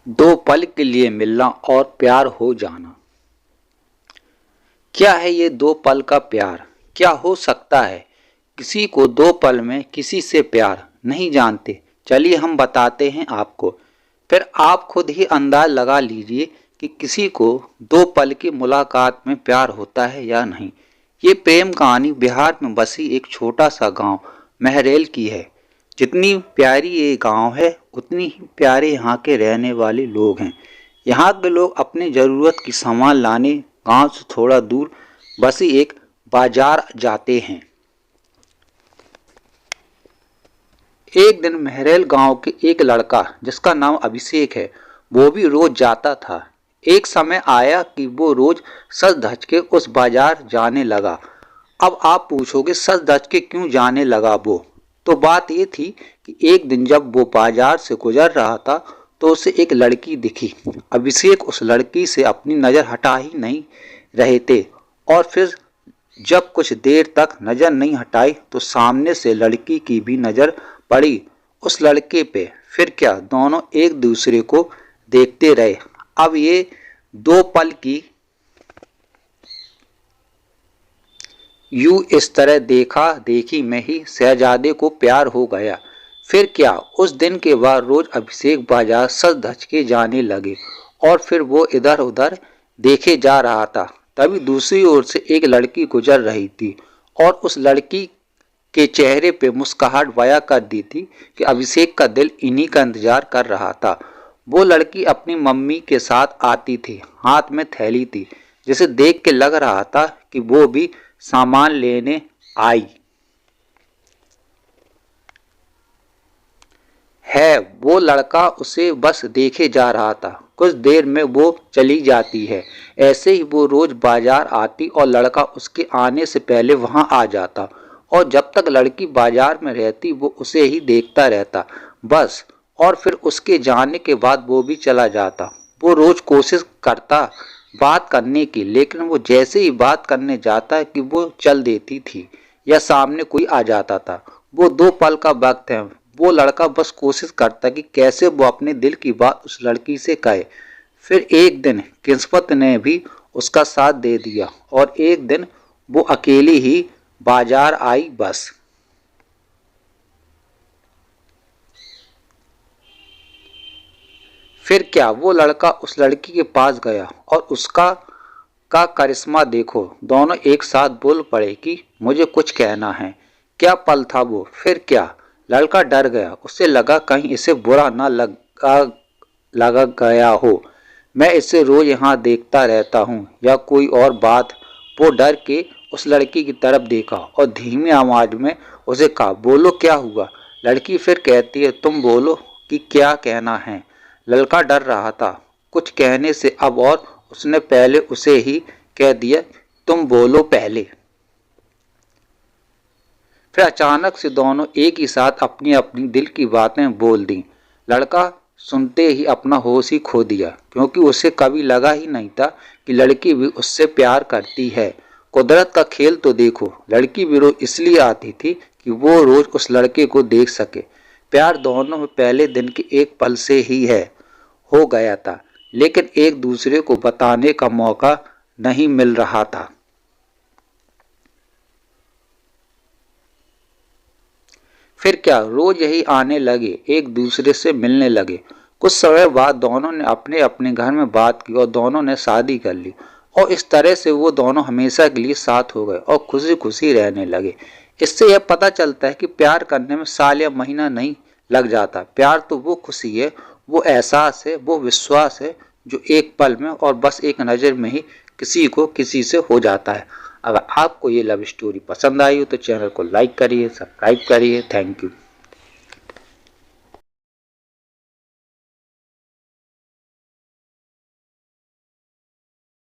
दो पल के लिए मिलना और प्यार हो जाना। क्या है ये दो पल का प्यार? क्या हो सकता है किसी को दो पल में किसी से प्यार? नहीं जानते? चलिए हम बताते हैं आपको, फिर आप खुद ही अंदाज लगा लीजिए कि किसी को दो पल की मुलाकात में प्यार होता है या नहीं। ये प्रेम कहानी बिहार में बसी एक छोटा सा गांव महरेल की है। जितनी प्यारी ये गांव है उतनी ही प्यारे यहाँ के रहने वाले लोग हैं। यहाँ के लोग अपनी ज़रूरत की सामान लाने गांव से थोड़ा दूर बसी एक बाजार जाते हैं। एक दिन महरेल गांव के एक लड़का जिसका नाम अभिषेक है, वो भी रोज जाता था। एक समय आया कि वो रोज सज धज के उस बाजार जाने लगा। अब आप पूछोगे सज धज के क्यों जाने लगा वो? तो बात ये थी कि एक दिन जब वो बाजार से गुजर रहा था तो उसे एक लड़की दिखी। अभिषेक उस लड़की से अपनी नज़र हटा ही नहीं रहे थे और फिर जब कुछ देर तक नज़र नहीं हटाई तो सामने से लड़की की भी नज़र पड़ी उस लड़के पे। फिर क्या, दोनों एक दूसरे को देखते रहे। अब ये दो पल की यूं इस तरह देखा देखी में ही शहजादे को प्यार हो गया। फिर क्या, उस दिन के बाद रोज अभिषेक बाजार सज धज के जाने लगे और फिर वो इधर उधर देखे जा रहा था। तभी दूसरी ओर से एक लड़की गुजर रही थी और उस लड़की के चेहरे पे मुस्कुराहट बयां कर दी थी कि अभिषेक का दिल इन्हीं का इंतजार कर रहा था। वो लड़की अपनी मम्मी के साथ आती थी, हाथ में थैली थी, जिसे देख के लग रहा था कि वो भी सामान लेने आई है। वो लड़का उसे बस देखे जा रहा था। कुछ देर में वो चली जाती है। ऐसे ही वो रोज बाजार आती और लड़का उसके आने से पहले वहां आ जाता और जब तक लड़की बाजार में रहती वो उसे ही देखता रहता बस। और फिर उसके जाने के बाद वो भी चला जाता। वो रोज कोशिश करता बात करने की, लेकिन वो जैसे ही बात करने जाता कि वो चल देती थी या सामने कोई आ जाता था। वो दो पल का वक्त है। वो लड़का बस कोशिश करता कि कैसे वो अपने दिल की बात उस लड़की से कहे। फिर एक दिन किस्मत ने भी उसका साथ दे दिया और एक दिन वो अकेली ही बाजार आई बस। फिर क्या, वो लड़का उस लड़की के पास गया और उसका करिश्मा देखो। दोनों एक साथ बोल पड़े कि मुझे कुछ कहना है। क्या पल था वो। फिर क्या, लड़का डर गया। उसे लगा कहीं इसे बुरा ना लगा गया हो। मैं इसे रोज यहाँ देखता रहता हूँ या कोई और बात। वो डर के उस लड़की की तरफ देखा और धीमी आवाज में उसे कहा, बोलो क्या हुआ? लड़की फिर कहती है, तुम बोलो कि क्या कहना है। लड़का डर रहा था कुछ कहने से अब और उसने पहले उसे ही कह दिया, तुम बोलो पहले। फिर अचानक से दोनों एक ही साथ अपनी अपनी दिल की बातें बोल दी। लड़का सुनते ही अपना होश ही खो दिया, क्योंकि उसे कभी लगा ही नहीं था कि लड़की भी उससे प्यार करती है। कुदरत का खेल तो देखो, लड़की भी रोज इसलिए आती थी कि वो रोज उस लड़के को देख सके। प्यार दोनों में पहले दिन के एक पल से ही हो गया था, लेकिन एक दूसरे को बताने का मौका नहीं मिल रहा था। फिर क्या, रोज यही आने लगे, एक दूसरे से मिलने लगे। कुछ समय बाद दोनों ने अपने अपने घर में बात की और दोनों ने शादी कर ली और इस तरह से वो दोनों हमेशा के लिए साथ हो गए और खुशी खुशी रहने लगे। इससे यह पता चलता है कि प्यार करने में साल या महीना नहीं लग जाता। प्यार तो वो खुशी है, वो एहसास है, वो विश्वास है जो एक पल में और बस एक नज़र में ही किसी को किसी से हो जाता है। अगर आपको ये लव स्टोरी पसंद आई हो तो चैनल को लाइक करिए, सब्सक्राइब करिए। Thank you.